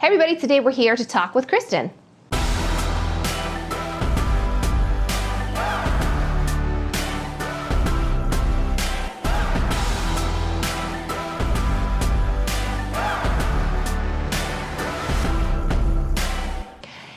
Hey everybody, today we're here to talk with Kristen.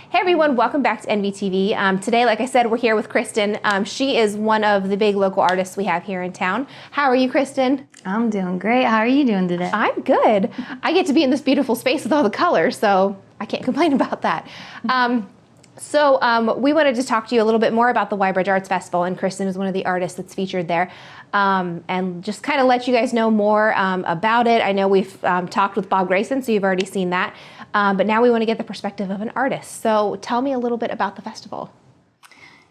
Hey everyone, welcome back to NVTV. Today, like I said, we're here with Kristen. She is one of the big local artists we have here in town. How are you, Kristen? I'm doing great. How are you doing today? I'm good. I get to be in this beautiful space with all the colors, so I can't complain about that. We wanted to talk to you a little bit more about the Y-Bridge Arts Festival, and Kristen is one of the artists that's featured there, and just kind of let you guys know more about it. I know we've talked with Bob Grayson, so you've already seen that, but now we want to get the perspective of an artist. So tell me a little bit about the festival.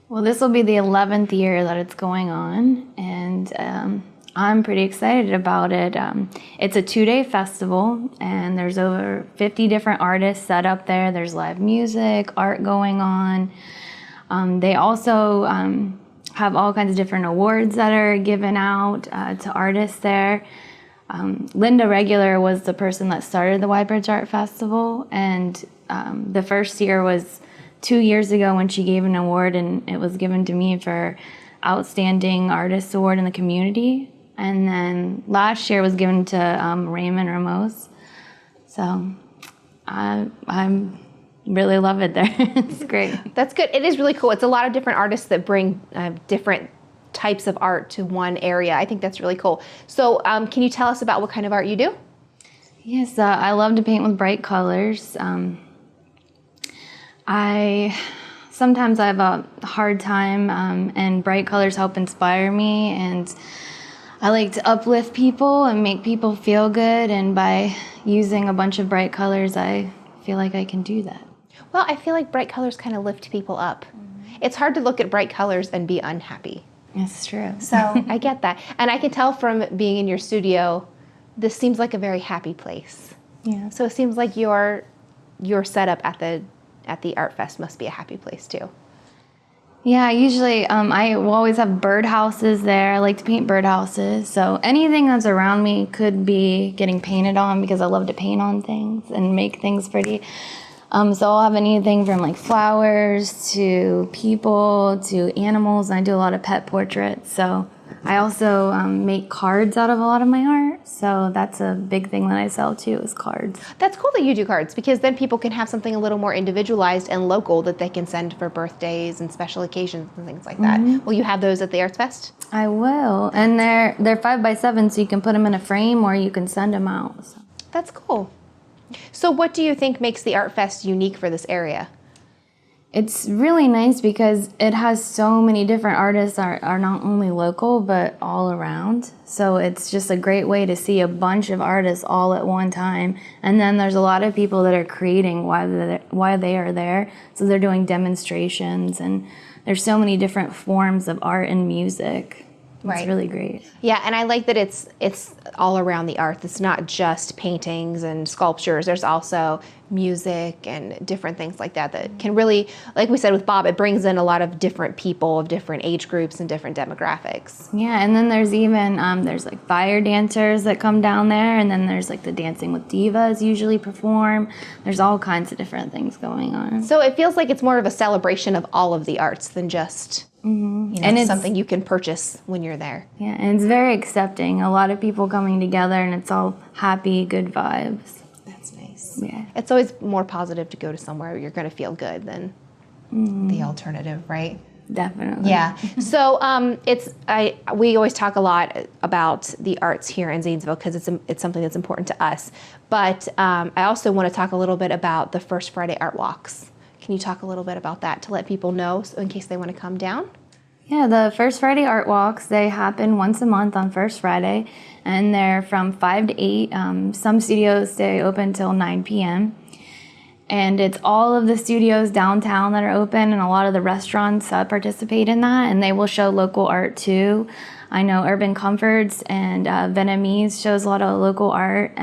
Well, this will be the 11th year that it's going on, and I'm pretty excited about it. It's a 2-day festival, and there's over 50 different artists set up there. There's live music, art going on. They also have all kinds of different awards that are given out to artists there. Linda Regular was the person that started the Y-Bridge Art Festival, and the first year was 2 years ago when she gave an award, and it was given to me for Outstanding Artist Award in the community. And then last year was given to Raymond Ramos. So I really love it there. It's great. That's good. It is really cool. It's a lot of different artists that bring different types of art to one area. I think that's really cool. So can you tell us about what kind of art you do? Yes, I love to paint with bright colors. Sometimes I have a hard time, and bright colors help inspire me, and I like to uplift people and make people feel good, and by using a bunch of bright colors, I feel like I can do that. Well, I feel like bright colors kind of lift people up. Mm-hmm. It's hard to look at bright colors and be unhappy. It's true. So I get that. And I can tell from being in your studio, this seems like a very happy place. Yeah. So it seems like your setup at the Art Fest must be a happy place too. Yeah, usually I will always have birdhouses there. I like to paint birdhouses. So anything that's around me could be getting painted on because I love to paint on things and make things pretty. So I'll have anything from like flowers to people to animals. And I do a lot of pet portraits. So I also make cards out of a lot of my art. So that's a big thing that I sell too, is cards. That's cool that you do cards, because then people can have something a little more individualized and local that they can send for birthdays and special occasions and things like that. Mm-hmm. Will you have those at the Arts Fest? I will. And they're 5x7, so you can put them in a frame or you can send them out. So. That's cool. So what do you think makes the Art Fest unique for this area? It's really nice because it has so many different artists are not only local, but all around. So it's just a great way to see a bunch of artists all at one time. And then there's a lot of people that are creating while they are there. So they're doing demonstrations, and there's so many different forms of art and music. Right. It's really great. Yeah, and I like that it's all around the art. It's not just paintings and sculptures. There's also music and different things like that can really, like we said with Bob, it brings in a lot of different people of different age groups and different demographics. Yeah, and then there's even, there's like fire dancers that come down there, and then there's like the Dancing with Divas usually perform. There's all kinds of different things going on. So it feels like it's more of a celebration of all of the arts than just and it's something you can purchase when you're there. Yeah, and it's very accepting. A lot of people coming together, and it's all happy, good vibes. That's nice. Yeah. It's always more positive to go to somewhere where you're going to feel good than the alternative, right? Definitely. Yeah. So we always talk a lot about the arts here in Zanesville because it's something that's important to us. But I also want to talk a little bit about the First Friday Art Walks. Can you talk a little bit about that to let people know, so in case they want to come down? Yeah, the First Friday Art Walks, they happen once a month on First Friday, and they're from 5 to 8. Some studios stay open till 9 p.m. And it's all of the studios downtown that are open, and a lot of the restaurants participate in that, and they will show local art too. I know Urban Comforts and Vietnamese shows a lot of local art.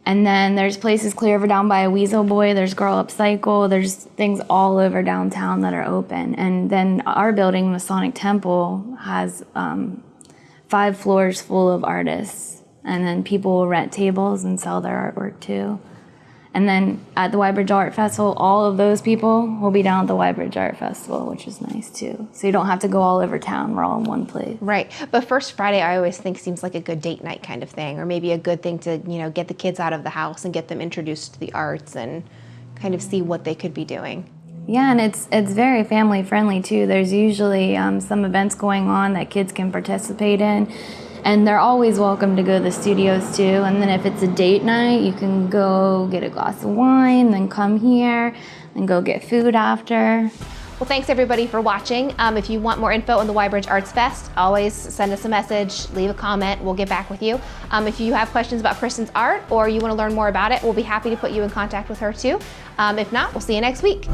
And then there's places clear over down by Weasel Boy, there's Girl Up Cycle, there's things all over downtown that are open. And then our building, Masonic Temple, has 5 floors full of artists. And then people will rent tables and sell their artwork too. And then at the Y-Bridge Art Festival, all of those people will be down at the Y-Bridge Art Festival, which is nice too. So you don't have to go all over town. We're all in one place. Right. But First Friday, I always think seems like a good date night kind of thing, or maybe a good thing to, get the kids out of the house and get them introduced to the arts and kind of see what they could be doing. Yeah, and it's very family friendly too. There's usually some events going on that kids can participate in. And they're always welcome to go to the studios too. And then if it's a date night, you can go get a glass of wine, then come here, and go get food after. Well, thanks everybody for watching. If you want more info on the Y-Bridge Arts Fest, always send us a message, leave a comment, we'll get back with you. If you have questions about Kristen's art or you want to learn more about it, we'll be happy to put you in contact with her too. If not, we'll see you next week.